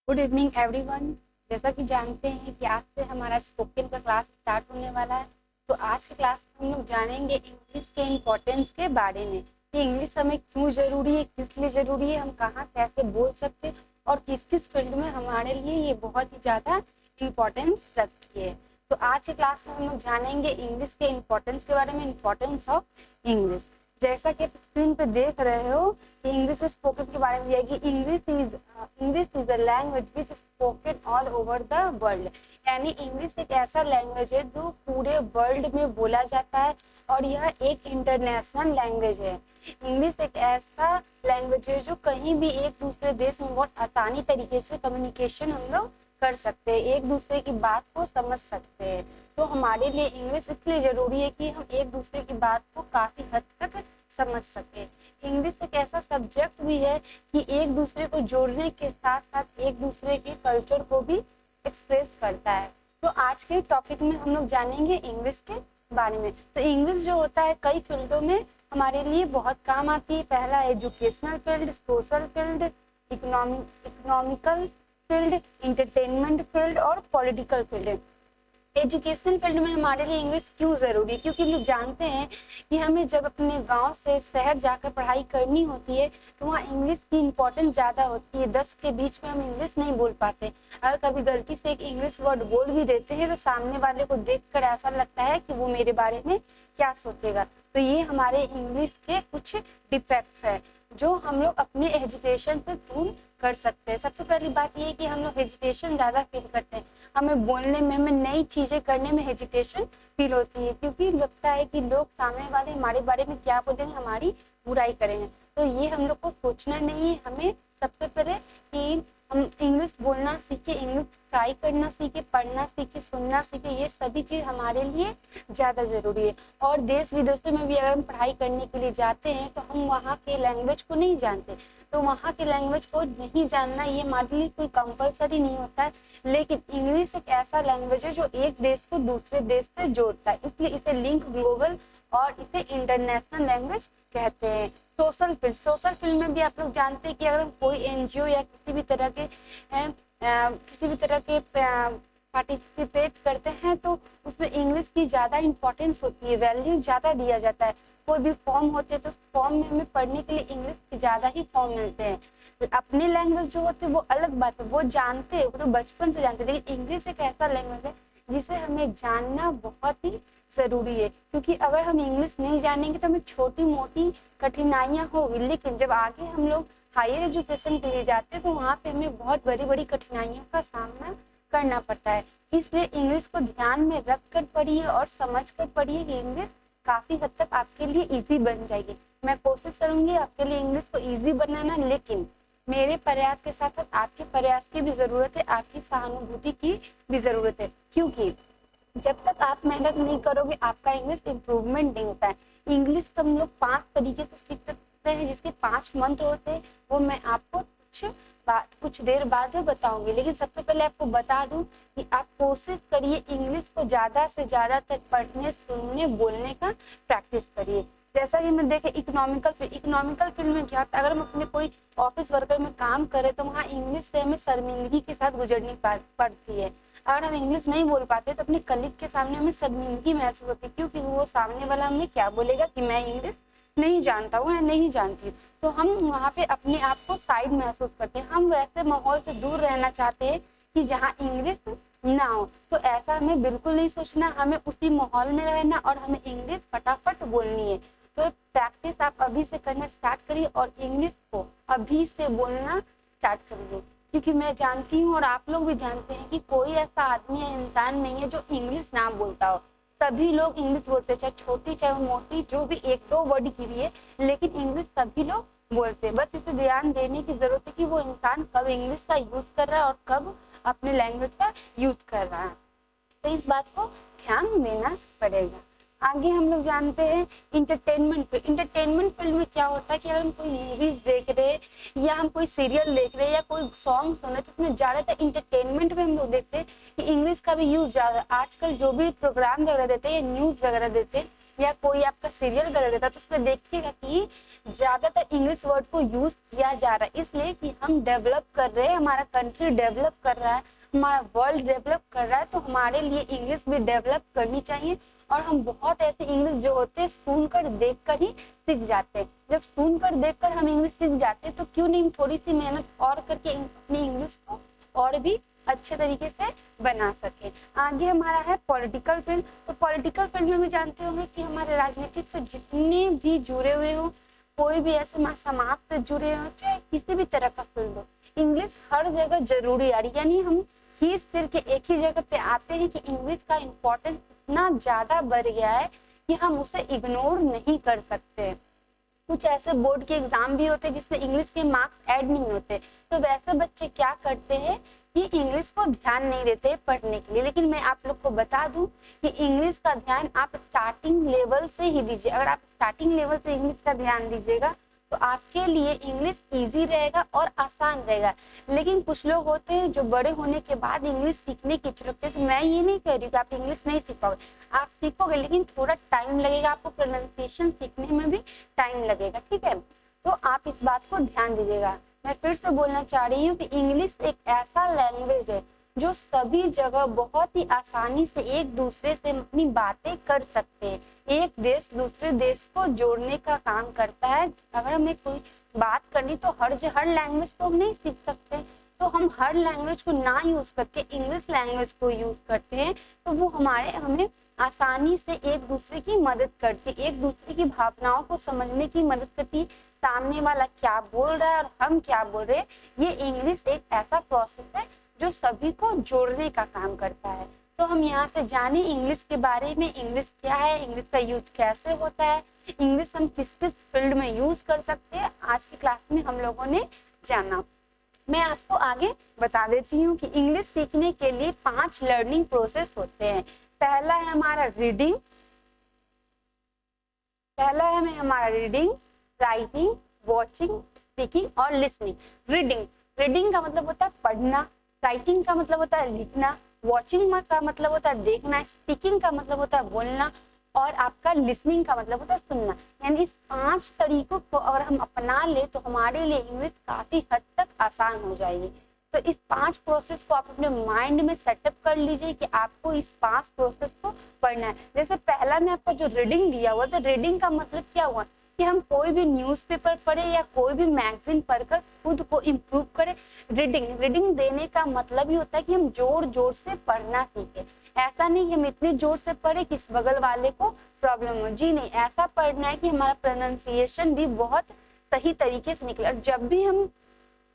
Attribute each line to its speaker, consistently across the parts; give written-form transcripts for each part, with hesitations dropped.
Speaker 1: Good evening everyone. जैसा कि जानते हैं कि आज से हमारा स्पोकन का क्लास स्टार्ट होने वाला है। तो आज की क्लास में हम लोग जानेंगे इंग्लिश के इम्पोर्टेंस के बारे में कि इंग्लिश हमें क्यों ज़रूरी है, किस लिए ज़रूरी है, हम कहाँ कैसे बोल सकते हैं और किस किस फील्ड में हमारे लिए ये बहुत ही ज़्यादा इम्पोर्टेंस रखती है। तो आज की क्लास में हम लोग जानेंगे इंग्लिश के इम्पोर्टेंस के बारे में, इम्पोर्टेंस ऑफ इंग्लिश। जैसा कि आप स्क्रीन पे देख रहे हो कि इंग्लिश स्पोकन के बारे में कि English is a language which spoken all over the world. यानी इंग्लिश एक ऐसा लैंग्वेज है जो पूरे वर्ल्ड में बोला जाता है और यह एक इंटरनेशनल लैंग्वेज है। इंग्लिश एक ऐसा लैंग्वेज है जो कहीं भी एक दूसरे देश में बहुत आसानी तरीके से कम्युनिकेशन हम लोग कर सकते हैं, एक दूसरे की बात को समझ सकते हैं। तो हमारे लिए इंग्लिश इसलिए जरूरी है कि हम एक दूसरे की बात को काफी हद तक समझ सके। इंग्लिश एक ऐसा सब्जेक्ट भी है कि एक दूसरे को जोड़ने के साथ साथ एक दूसरे के कल्चर को भी एक्सप्रेस करता है। तो आज के टॉपिक में हम लोग जानेंगे इंग्लिश के बारे में। तो इंग्लिश जो होता है कई फील्डों में हमारे लिए बहुत काम आती है। पहला educational field, social field, economical field, entertainment field और पॉलिटिकल फील्ड। एजुकेशनल फील्ड में हमारे लिए इंग्लिश क्यों जरूरी है? क्योंकि हम लोग जानते हैं कि हमें जब अपने गांव से शहर जाकर पढ़ाई करनी होती है तो वहाँ इंग्लिश की इम्पोर्टेंस ज्यादा होती है। 10 के बीच में हम इंग्लिश नहीं बोल पाते। अगर कभी गलती से एक इंग्लिश वर्ड बोल भी देते हैं तो सामने वाले को देखकर ऐसा लगता है कि वो मेरे बारे में क्या सोचेगा। तो ये हमारे इंग्लिश के कुछ डिफेक्ट्स है जो हम लोग अपने हेजिटेशन से दूर कर सकते हैं। सबसे पहली बात ये है कि हम लोग हेजिटेशन ज्यादा फील करते हैं। हमें बोलने में, हमें नई चीजें करने में हेजिटेशन फील होती है क्योंकि लगता है कि लोग सामने वाले हमारे बारे में क्या बोलेंगे, हमारी बुराई करेंगे। तो ये हम लोग को सोचना नहीं है। हमें सबसे पहले कि हम इंग्लिश बोलना सीखे, इंग्लिश ट्राई करना सीखे, पढ़ना सीखे, सुनना सीखे। ये सभी चीज हमारे लिए ज्यादा जरूरी है। और देश विदेशों में भी अगर हम पढ़ाई करने के लिए जाते हैं तो हम वहाँ के लैंग्वेज को नहीं जानते। तो वहाँ के लैंग्वेज को नहीं जानना ये हमारे लिए कोई कंपलसरी नहीं होता है। लेकिन इंग्लिश एक ऐसा लैंग्वेज है जो एक देश को दूसरे देश से जोड़ता है, इसलिए इसे लिंक ग्लोबल और इसे इंटरनेशनल लैंग्वेज कहते हैं। सोशल फील्ड में भी आप लोग जानते हैं कि अगर हम कोई एनजीओ या किसी भी तरह के पार्टिसिपेट करते हैं तो उसमें इंग्लिश की ज्यादा इंपॉर्टेंस होती है, वैल्यू ज्यादा दिया जाता है। कोई भी फॉर्म होते हैं तो फॉर्म में हमें पढ़ने के लिए इंग्लिश के ज्यादा ही फॉर्म मिलते हैं। अपनी लैंग्वेज जो होती है वो अलग बात है, वो जानते हैं, वो तो बचपन से जानते हैं। लेकिन इंग्लिश एक ऐसा लैंग्वेज है जिसे हमें जानना बहुत ही जरूरी है क्योंकि अगर हम इंग्लिश नहीं जानेंगे तो हमें छोटी मोटी कठिनाइयां होगी। लेकिन जब आगे हम लोग हायर एजुकेशन के लिए जाते हैं तो वहाँ पे हमें बहुत बड़ी बड़ी कठिनाइयों का सामना करना पड़ता है। इसलिए इंग्लिश को ध्यान में रख कर पढ़िए और समझ कर पढ़िए कि इंग्लिश काफी हद तक आपके लिए इजी बन जाएगी। मैं कोशिश करूंगी आपके लिए इंग्लिश को इजी बनाना, लेकिन मेरे प्रयास के साथ साथ आपके प्रयास की भी जरूरत है, आपकी सहानुभूति की भी जरूरत है। क्योंकि जब तक आप मेहनत नहीं करोगे आपका इंग्लिश इम्प्रूवमेंट नहीं होता है। इंग्लिश हम लोग 5 तरीके से सीख सकते हैं जिसके 5 मंत्र होते हैं, वो मैं आपको कुछ देर बाद में बताऊंगी। लेकिन सबसे पहले आपको बता दूं कि आप कोशिश करिए इंग्लिश को ज्यादा से ज्यादा तक पढ़ने, सुनने, बोलने का प्रैक्टिस करिए। जैसा कि हमने देखे इकोनॉमिकल फील्ड में क्या होता है, अगर हम अपने कोई ऑफिस वर्कर में काम करें तो वहाँ इंग्लिश से हमें शर्मिंदगी के साथ गुजरनी पड़ती है। अगर हम इंग्लिश नहीं बोल पाते तो अपने कलीग के सामने हमें शर्मिंदगी महसूस होती है क्योंकि वो सामने वाला हमें क्या बोलेगा कि मैं इंग्लिश नहीं जानता हूँ या नहीं जानती हूँ। तो हम वहाँ पे अपने आप को साइड महसूस करते हैं। हम वैसे माहौल से दूर रहना चाहते हैं कि जहाँ इंग्लिश ना हो। तो ऐसा हमें बिल्कुल नहीं सोचना, हमें उसी माहौल में रहना और हमें इंग्लिश फटाफट बोलनी है। तो प्रैक्टिस आप अभी से करना स्टार्ट करिए और इंग्लिश को अभी से बोलना स्टार्ट करिए। क्योंकि मैं जानती हूँ और आप लोग भी जानते हैं कि कोई ऐसा आदमी या इंसान नहीं है जो इंग्लिश ना बोलता हो। सभी लोग इंग्लिश बोलते, चाहे छोटी चाहे मोटी, जो भी 1-2 वर्ड की भी है, लेकिन इंग्लिश सभी लोग बोलते हैं। बस इसे ध्यान देने की जरूरत है कि वो इंसान कब इंग्लिश का यूज कर रहा है और कब अपने लैंग्वेज का यूज कर रहा है। तो इस बात को ध्यान देना पड़ेगा। आगे हम लोग जानते हैं इंटरटेनमेंट फील्ड में क्या होता है कि अगर हम कोई मूवीज देख रहे या हम कोई सीरियल देख रहे या कोई सॉन्ग सुन रहे तो उसमें ज्यादातर इंटरटेनमेंट में हम लोग देखते हैं कि इंग्लिश का भी यूज ज्यादा। आजकल जो भी प्रोग्राम वगैरह देते हैं या न्यूज वगैरह देते हैं या कोई आपका सीरियल वगैरह रहता है तो उसमें देखिएगा कि ज्यादातर इंग्लिश वर्ड को यूज किया जा रहा है, इसलिए कि हम डेवलप कर रहे हैं, हमारा कंट्री डेवलप कर रहा है, हमारा वर्ल्ड डेवलप कर रहा है, तो हमारे लिए इंग्लिश भी डेवलप करनी चाहिए। और हम बहुत ऐसे इंग्लिश जो होते हैं सुनकर देखकर ही सीख जाते हैं। जब सुनकर देखकर हम इंग्लिश सीख जाते हैं तो क्यों नहीं थोड़ी सी मेहनत और करके अपनी इंग्लिश को और भी अच्छे तरीके से बना सके। आगे हमारा है पॉलिटिकल फील्ड। तो पॉलिटिकल फील्ड में भी जानते होंगे कि हमारे राजनीतिक से जितने भी जुड़े हुए हो, कोई भी ऐसे समाज से जुड़े हो, चाहे किसी भी तरह का फील्ड हो, इंग्लिश हर जगह जरूरी आ रही है। यानी हम खींच फिर के एक ही जगह पे आते हैं कि इंग्लिश का इम्पोर्टेंस इतना ज्यादा बढ़ गया है कि हम उसे इग्नोर नहीं कर सकते। कुछ ऐसे बोर्ड के एग्जाम भी होते हैं जिसमें इंग्लिश के मार्क्स ऐड नहीं होते, तो वैसे बच्चे क्या करते हैं कि इंग्लिश को ध्यान नहीं देते पढ़ने के लिए। लेकिन मैं आप लोग को बता दूं कि इंग्लिश का ध्यान आप स्टार्टिंग लेवल से ही दीजिए। अगर आप स्टार्टिंग लेवल से इंग्लिश का ध्यान दीजिएगा तो आपके लिए इंग्लिश इजी रहेगा और आसान रहेगा। लेकिन कुछ लोग होते हैं जो बड़े होने के बाद इंग्लिश सीखने की इच्छुक थे, तो मैं ये नहीं कह रही हूँ कि आप इंग्लिश नहीं सीख पाओगे, आप सीखोगे लेकिन थोड़ा टाइम लगेगा, आपको प्रोनाउंसिएशन सीखने में भी टाइम लगेगा, ठीक है। तो आप इस बात को ध्यान दीजिएगा। मैं फिर से बोलना चाह रही हूँ कि इंग्लिश एक ऐसा लैंग्वेज है जो सभी जगह बहुत ही आसानी से एक दूसरे से अपनी बातें कर सकते हैं। एक देश दूसरे देश को जोड़ने का काम करता है। अगर हमें कोई बात करनी तो हर लैंग्वेज तो हम नहीं सीख सकते, तो हम हर लैंग्वेज को ना यूज करके इंग्लिश लैंग्वेज को यूज करते हैं, तो वो हमें आसानी से एक दूसरे की मदद करती, एक दूसरे की भावनाओं को समझने की मदद करती, सामने वाला क्या बोल रहा है और हम क्या बोल रहे हैं। ये इंग्लिश एक ऐसा प्रोसेस है जो सभी को जोड़ने का काम करता है। तो हम यहाँ से जाने इंग्लिश के बारे में, इंग्लिश क्या है, इंग्लिश का यूज कैसे होता है, इंग्लिश हम किस किस फील्ड में यूज कर सकते हैं, आज की क्लास में हम लोगों ने जाना। मैं आपको आगे बता देती हूँ कि इंग्लिश सीखने के लिए 5 लर्निंग प्रोसेस होते हैं। पहला है हमारा रीडिंग, राइटिंग, वॉचिंग, स्पीकिंग और लिसनिंग। रीडिंग का मतलब होता है पढ़ना, राइटिंग का मतलब होता है लिखना, वॉचिंग का मतलब होता है देखना, स्पीकिंग का मतलब होता है बोलना और आपका लिसनिंग का मतलब होता है सुनना। यानी इस 5 तरीकों को अगर हम अपना ले तो हमारे लिए इंग्लिश काफी हद तक आसान हो जाएगी। तो इस 5 प्रोसेस को आप अपने माइंड में सेटअप कर लीजिए कि आपको इस 5 प्रोसेस को पढ़ना है। जैसे पहला में आपका जो रीडिंग दिया हुआ, तो रीडिंग का मतलब क्या हुआ कि हम कोई भी न्यूज़पेपर पढ़े या कोई भी मैगजीन पढ़कर खुद को इम्प्रूव करें। रीडिंग देने का मतलब ही होता है कि हम जोर जोर से पढ़ना सीखें। ऐसा नहीं हम इतने जोर से पढ़े कि इस बगल वाले को प्रॉब्लम हो, जी नहीं, ऐसा पढ़ना है कि हमारा प्रोनाउंसिएशन भी बहुत सही तरीके से निकले। और जब भी हम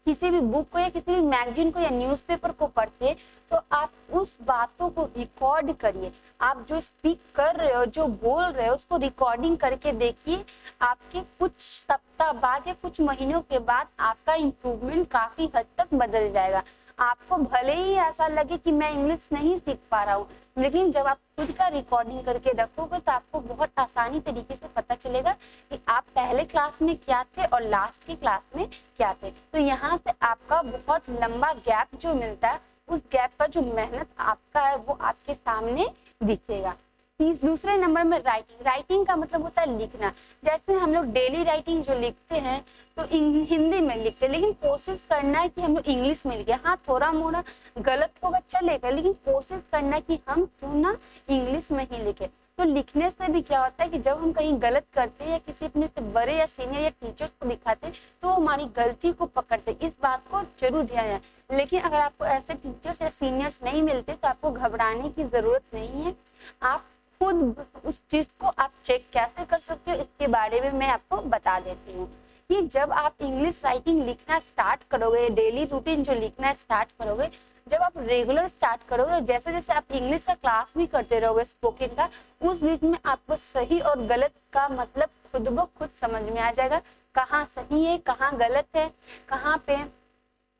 Speaker 1: किसी भी बुक को या किसी भी मैगजीन को या न्यूज़पेपर को पढ़ते हैं तो आप उस बातों को रिकॉर्ड करिए। आप जो स्पीक कर रहे हो, जो बोल रहे हो, उसको रिकॉर्डिंग करके देखिए। आपके कुछ सप्ताह बाद या कुछ महीनों के बाद आपका इम्प्रूवमेंट काफी हद तक बदल जाएगा। आपको भले ही ऐसा लगे कि मैं इंग्लिश नहीं सीख पा रहा हूँ, लेकिन जब आप खुद का रिकॉर्डिंग करके रखोगे तो आपको बहुत आसानी तरीके से पता चलेगा कि आप पहले क्लास में क्या थे और लास्ट की क्लास में क्या थे। तो यहाँ से आपका बहुत लंबा गैप जो मिलता है, उस गैप का जो मेहनत आपका है वो आपके सामने दिखेगा। दूसरे नंबर में राइटिंग का मतलब होता है लिखना। जैसे हम लोग डेली राइटिंग जो लिखते हैं तो हिंदी में लिखते हैं, लेकिन कोशिश करना है कि हम लोग इंग्लिश में लिखे। हाँ, थोड़ा मोड़ा गलत होगा चलेगा, लेकिन कोशिश करना है कि हम क्यों ना इंग्लिश में ही लिखे। तो लिखने से भी क्या होता है कि जब हम कहीं गलत करते हैं या किसी अपने से बड़े या सीनियर या टीचर्स को दिखाते हैं तो वो हमारी गलती को पकड़ते हैं। इस बात को जरूर ध्यान दें। लेकिन अगर आपको ऐसे टीचर्स या सीनियर्स नहीं मिलते तो आपको घबराने की जरूरत नहीं है। आप खुद उस चीज को आप चेक कैसे कर सकते हो, इसके बारे में मैं आपको बता देती हूँ कि जब आप इंग्लिश राइटिंग लिखना स्टार्ट करोगे, डेली रूटीन जो लिखना स्टार्ट करोगे, जब आप रेगुलर स्टार्ट करोगे, जैसे जैसे आप इंग्लिश का क्लास भी करते रहोगे स्पोकन का, उस बीच में आपको सही और गलत का मतलब खुद ब खुद समझ में आ जाएगा। कहाँ सही है, कहाँ गलत है, कहाँ पे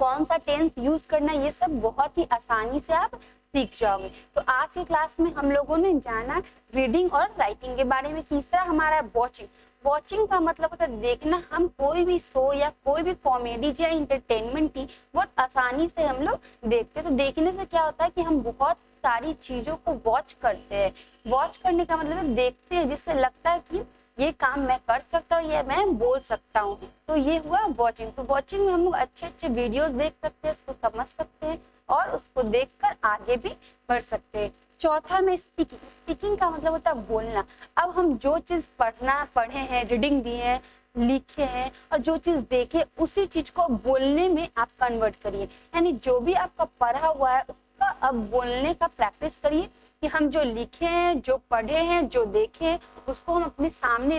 Speaker 1: कौन सा टेंस यूज करना, ये सब बहुत ही आसानी से आप सीख जाओगे। तो आज की क्लास में हम लोगों ने जाना रीडिंग और राइटिंग के बारे में। तीसरा हमारा वॉचिंग। वॉचिंग का मतलब होता है देखना। हम कोई भी शो या कोई भी कॉमेडी या इंटरटेनमेंट की बहुत आसानी से हम लोग देखते हैं। तो देखने से क्या होता है कि हम बहुत सारी चीजों को वॉच करते हैं। वॉच करने का मतलब है देखते हैं, जिससे लगता है कि ये काम मैं कर सकता हूँ या मैं बोल सकता हूँ। तो ये हुआ वॉचिंग। तो वॉचिंग में हम लोग अच्छे अच्छे वीडियोस देख सकते हैं, उसको समझ सकते हैं और उसको देखकर आगे भी बढ़ सकते हैं। चौथा में स्पीकिंग। स्पीकिंग का मतलब होता है बोलना। अब हम जो चीज पढ़े हैं, रीडिंग दी है, लिखे हैं और जो चीज देखे उसी चीज को बोलने में आप कन्वर्ट करिए। यानी जो भी आपका पढ़ा हुआ है उसका अब बोलने का प्रैक्टिस करिए कि हम जो लिखे हैं, जो पढ़े हैं, जो देखे हैं उसको हम अपने सामने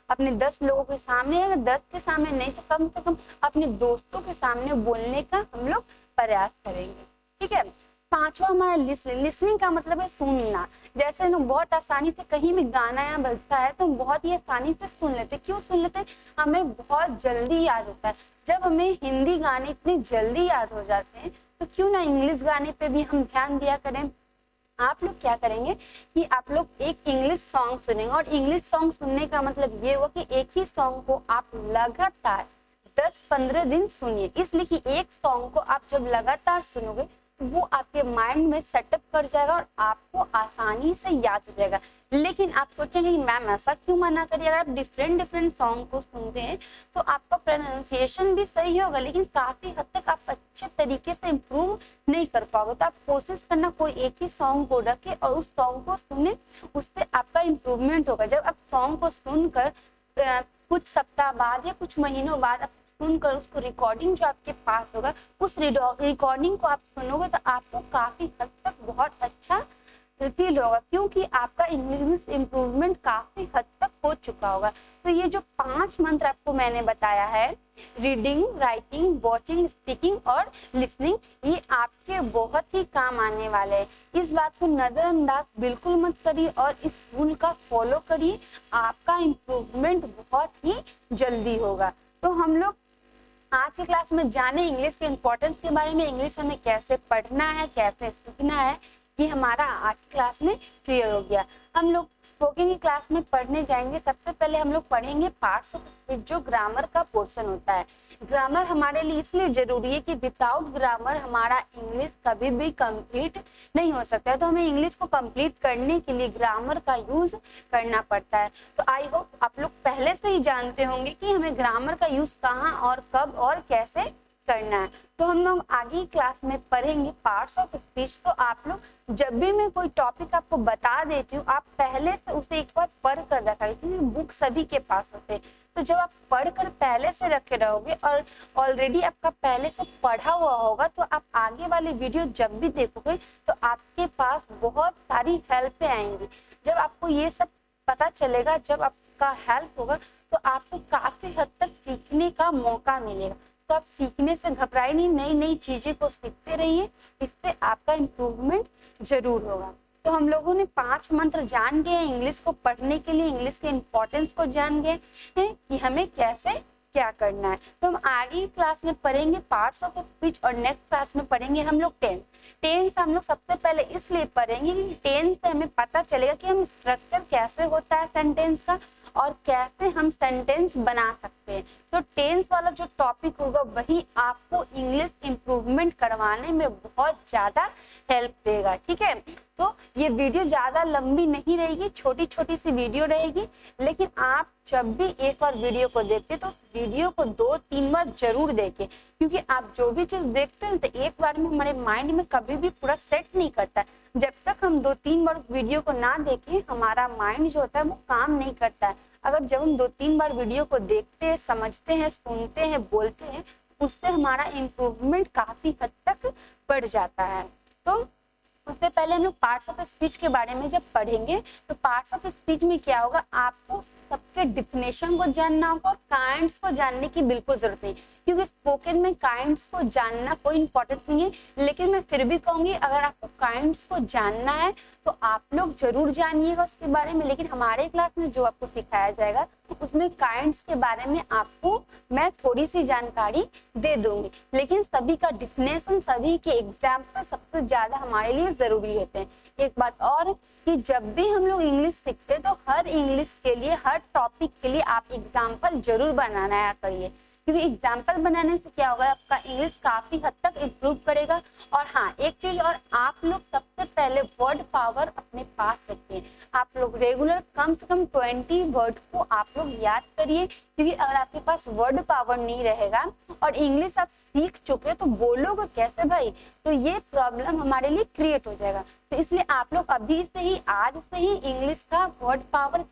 Speaker 1: अपने 10 लोगों के सामने, अगर 10 के सामने नहीं तो कम से कम अपने दोस्तों के सामने बोलने का हम लोग प्रयास करेंगे। ठीक है। पांचवा हमारा लिसनिंग। लिसनिंग का मतलब है सुनना। जैसे ना बहुत आसानी से कहीं भी गाना या बजता है तो हम बहुत ही आसानी से सुन लेते। क्यों सुन लेते हैं? हमें बहुत जल्दी याद होता है। जब हमें हिंदी गाने इतनी जल्दी याद हो जाते हैं तो क्यों ना इंग्लिश गाने पे भी हम ध्यान दिया करें। आप लोग क्या करेंगे कि आप लोग एक इंग्लिश सॉन्ग सुनेंगे और इंग्लिश सॉन्ग सुनने का मतलब ये हुआ कि एक ही सॉन्ग को आप लगातार 10-15 दिन सुनिए। इसलिए कि एक सॉन्ग को आप जब लगातार सुनोगे वो आपके माइंड में सेटअप कर जाएगा और आपको आसानी से याद हो जाएगा। लेकिन आप सोचेंगे कि मैम ऐसा क्यों मना करिए। अगर आप डिफरेंट डिफरेंट सॉन्ग को सुनते हैं तो आपका प्रोनाउंसिएशन भी सही होगा, लेकिन काफी हद तक आप अच्छे तरीके से इम्प्रूव नहीं कर पाओगे। तो आप कोशिश करना कोई एक ही सॉन्ग को रखे और उस सॉन्ग को सुने, उससे आपका इम्प्रूवमेंट होगा। जब आप सॉन्ग को सुनकर कुछ सप्ताह बाद या कुछ महीनों बाद आप सुनकर उसको रिकॉर्डिंग जो आपके पास होगा उस रिकॉर्डिंग को आप सुनोगे तो आपको काफी हद तक बहुत अच्छा फील होगा, क्योंकि आपका इंग्लिश इम्प्रूवमेंट काफी हद तक हो चुका होगा। तो ये जो 5 मंत्र आपको मैंने बताया है, रीडिंग, राइटिंग, वॉचिंग, स्पीकिंग और लिसनिंग, ये आपके बहुत ही काम आने वाले हैं। इस बात को नजरअंदाज बिल्कुल मत करिए और इस रूल का फॉलो करिए। आपका इम्प्रूवमेंट बहुत ही जल्दी होगा। तो हम लोग आज की क्लास में जाने इंग्लिश के इम्पोर्टेंस के बारे में, इंग्लिश हमें कैसे पढ़ना है, कैसे सीखना है, ये हमारा आज की क्लास में क्लियर हो गया। हम लोग स्पोकन की क्लास में पढ़ने जाएंगे। सबसे पहले हम लोग पढ़ेंगे पार्ट्स ऑफ स्पीच, जो ग्रामर का पोर्शन होता है। ग्रामर हमारे लिए इसलिए जरूरी है कि विदाउट ग्रामर हमारा इंग्लिश कभी भी कंप्लीट नहीं हो सकता है। तो हमें इंग्लिश को कंप्लीट करने के लिए ग्रामर का यूज करना पड़ता है। तो आई होप आप लोग पहले से ही जानते होंगे कि हमें ग्रामर का यूज कहाँ और कब और कैसे करना है। तो हम लोग आगे क्लास में पढ़ेंगे पार्ट्स ऑफ स्पीच। तो आप लोग जब भी मैं कोई टॉपिक आपको बता देती हूँ, आप पहले से उसे एक बार पढ़ कर रखा, क्योंकि बुक सभी के पास होते हैं। तो जब आप पढ़कर पहले से रखे रहोगे और ऑलरेडी आपका पहले से पढ़ा हुआ होगा, तो आप आगे वाले वीडियो जब भी देखोगे तो आपके पास बहुत सारी हेल्प आएंगी। जब आपको ये सब पता चलेगा, जब आपका हेल्प होगा, तो आपको काफी हद तक सीखने का मौका मिलेगा। तो आप सीखने से घबराए नहीं, नई नई चीजें को सीखते रहिए, इससे आपका इम्प्रूवमेंट जरूर होगा। तो हम लोगों ने 5 मंत्र जान गए इंग्लिश को पढ़ने के लिए, इंग्लिश के इम्पोर्टेंस को जान गए हैं कि हमें कैसे क्या करना है। तो हम आगे क्लास में पढ़ेंगे पार्ट्स ऑफ स्पीच और नेक्स्ट क्लास में पढ़ेंगे हम लोग टेंस। टेंस हम लोग सबसे पहले इसलिए पढ़ेंगे कि टेंस से हमें पता चलेगा कि हम स्ट्रक्चर कैसे होता है सेंटेंस का और कैसे हम सेंटेंस बना सकते हैं। तो टेंस वाला जो टॉपिक होगा वही आपको इंग्लिश इम्प्रूवमेंट करवाने में बहुत ज्यादा हेल्प देगा। ठीक है। तो ये वीडियो ज्यादा लंबी नहीं रहेगी, छोटी छोटी सी वीडियो रहेगी, लेकिन आप जब भी एक बार वीडियो को देखते तो उस वीडियो को 2-3 बार जरूर देखें, क्योंकि आप जो भी चीज देखते हैं तो एक बार में हमारे माइंड में कभी भी पूरा सेट नहीं करता। जब तक हम 2-3 बार उस वीडियो को ना देखें, हमारा माइंड जो होता है वो काम नहीं करता है। अगर जब हम 2-3 बार वीडियो को देखते हैं, समझते हैं, सुनते हैं, बोलते हैं, उससे हमारा इम्प्रूवमेंट काफी हद तक बढ़ जाता है। तो उससे पहले हम लोग पार्ट्स ऑफ स्पीच के बारे में जब पढ़ेंगे तो पार्ट्स ऑफ स्पीच में क्या होगा, आपको सबके डिफिनेशन को जानना होगा और काइंड्स को जानने की बिल्कुल जरूरत नहीं, क्योंकि स्पोकन में काइंड्स को जानना कोई इंपॉर्टेंस नहीं है। लेकिन मैं फिर भी कहूंगी अगर आपको काइंड्स को जानना है तो आप लोग जरूर जानिएगा उसके बारे में। लेकिन हमारे क्लास में जो आपको सिखाया जाएगा उसमें काइंड्स के बारे में आपको मैं थोड़ी सी जानकारी दे दूंगी, लेकिन सभी का डिफिनेशन, सभी के एग्जाम्पल सबसे ज्यादा हमारे लिए जरूरी होते हैं। एक बात और कि जब भी हम लोग इंग्लिश सीखते हैं तो हर इंग्लिश के लिए, हर टॉपिक के लिए आप एग्जाम्पल जरूर बनाना करिए, क्योंकि एग्जाम्पल बनाने से क्या होगा, आपका इंग्लिश काफी हद तक इम्प्रूव करेगा। और हाँ, एक चीज और, आप लोग सबसे पहले वर्ड पावर अपने पास रखिए। आप लोग रेगुलर कम से कम 20 वर्ड को आप लोग याद करिए, क्योंकि अगर आपके पास वर्ड पावर नहीं रहेगा और इंग्लिश आप सीख चुके तो बोलोगे कैसे भाई, तो ये प्रॉब्लम हमारे लिए क्रिएट हो जाएगा। तो इसलिए आप लोग अभी से ही, आज से ही इंग्लिश का वर्ड पावर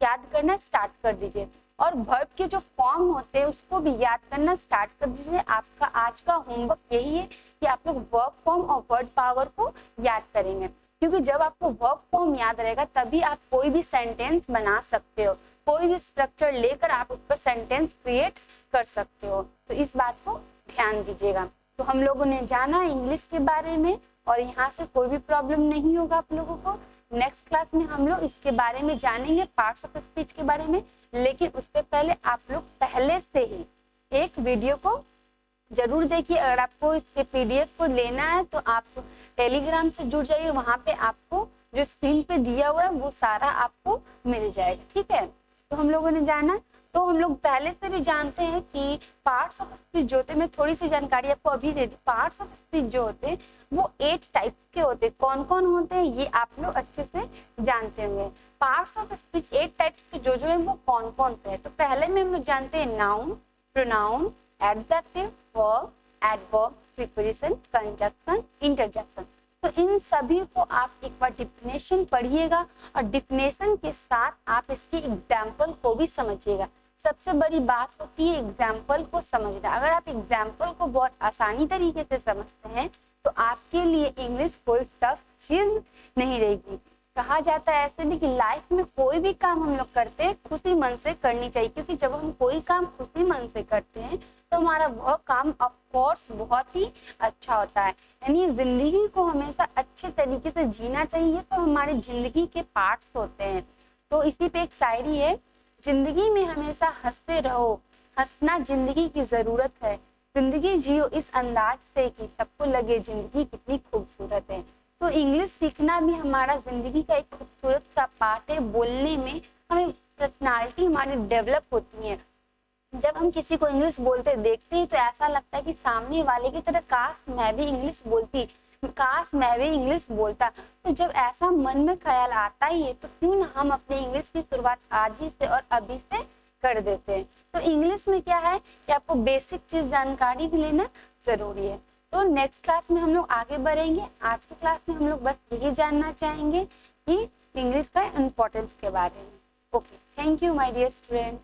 Speaker 1: याद करना स्टार्ट कर दीजिए। और वर्ब के जो फॉर्म होते हैं उसको भी याद करना स्टार्ट कर दीजिए। आपका आज का होमवर्क यही है कि आप लोग वर्ब फॉर्म और वर्ड पावर को याद करेंगे, क्योंकि जब आपको वर्ब फॉर्म याद रहेगा तभी आप कोई भी सेंटेंस बना सकते हो, कोई भी स्ट्रक्चर लेकर आप उस पर सेंटेंस क्रिएट कर सकते हो। तो इस बात को ध्यान दीजिएगा। तो हम लोगों ने जाना इंग्लिश के बारे में और यहाँ से कोई भी प्रॉब्लम नहीं होगा आप लोगों को। नेक्स्ट क्लास में हम लोग इसके बारे में जानेंगे, पार्ट्स ऑफ स्पीच के बारे में। लेकिन उससे पहले आप लोग पहले से ही एक वीडियो को जरूर देखिए। अगर आपको इसके पीडीएफ को लेना है तो आप टेलीग्राम से जुड़ जाइए, वहां पे आपको जो स्क्रीन पे दिया हुआ है वो सारा आपको मिल जाएगा, ठीक है। तो हम लोगों ने जाना, तो हम लोग पहले से भी जानते हैं कि पार्ट्स ऑफ स्पीच जो होते हैं, मैं थोड़ी सी जानकारी आपको अभी दे दी। पार्ट्स ऑफ स्पीच जो होते हैं वो 8 टाइप के होते हैं। कौन कौन होते हैं ये आप लोग अच्छे से जानते होंगे। पार्ट्स ऑफ स्पीच 8 टाइप के जो है वो कौन कौन से हैं। तो पहले में हम लोग जानते हैं noun, pronoun, adjective, verb, adverb, preposition, conjunction, interjection. तो इन सभी को आप एक बार डिफिनेशन पढ़िएगा और डिफिनेशन के साथ आप इसकी एग्जाम्पल को भी समझिएगा। सबसे बड़ी बात होती है एग्जाम्पल को समझना। अगर आप एग्जाम्पल को बहुत आसानी तरीके से समझते हैं तो आपके लिए इंग्लिश कोई टफ चीज नहीं रहेगी। कहा जाता है ऐसे भी कि लाइफ में कोई भी काम हम लोग करते हैं खुशी मन से करनी चाहिए, क्योंकि जब हम कोई काम खुशी मन से करते हैं तो हमारा वह काम ऑफ कोर्स बहुत ही अच्छा होता है। यानी जिंदगी को हमेशा अच्छे तरीके से जीना चाहिए, ये सब हमारे जिंदगी के पार्ट्स होते हैं। तो इसी पे एक शायरी है, जिंदगी में हमेशा हंसते रहो, हंसना जिंदगी की जरूरत है, जिंदगी जियो इस अंदाज से कि सबको लगे जिंदगी कितनी खूबसूरत है। तो इंग्लिश सीखना भी हमारा जिंदगी का एक खूबसूरत सा पार्ट है। बोलने में हमें पर्सनालिटी हमारी डेवलप होती है। जब हम किसी को इंग्लिश बोलते देखते हैं तो ऐसा लगता है कि सामने वाले की तरह काश मैं भी इंग्लिश बोलती, काश मैं भी इंग्लिश बोलता। तो जब ऐसा मन में ख्याल आता ही है तो क्यों ना हम अपने इंग्लिश की शुरुआत आज ही से और अभी से कर देते हैं। तो इंग्लिश में क्या है कि आपको बेसिक चीज जानकारी भी लेना जरूरी है। तो नेक्स्ट क्लास में हम लोग आगे बढ़ेंगे। आज की क्लास में हम लोग बस यही जानना चाहेंगे कि इंग्लिश का इम्पोर्टेंस के बारे में। Okay, thank you my dear students.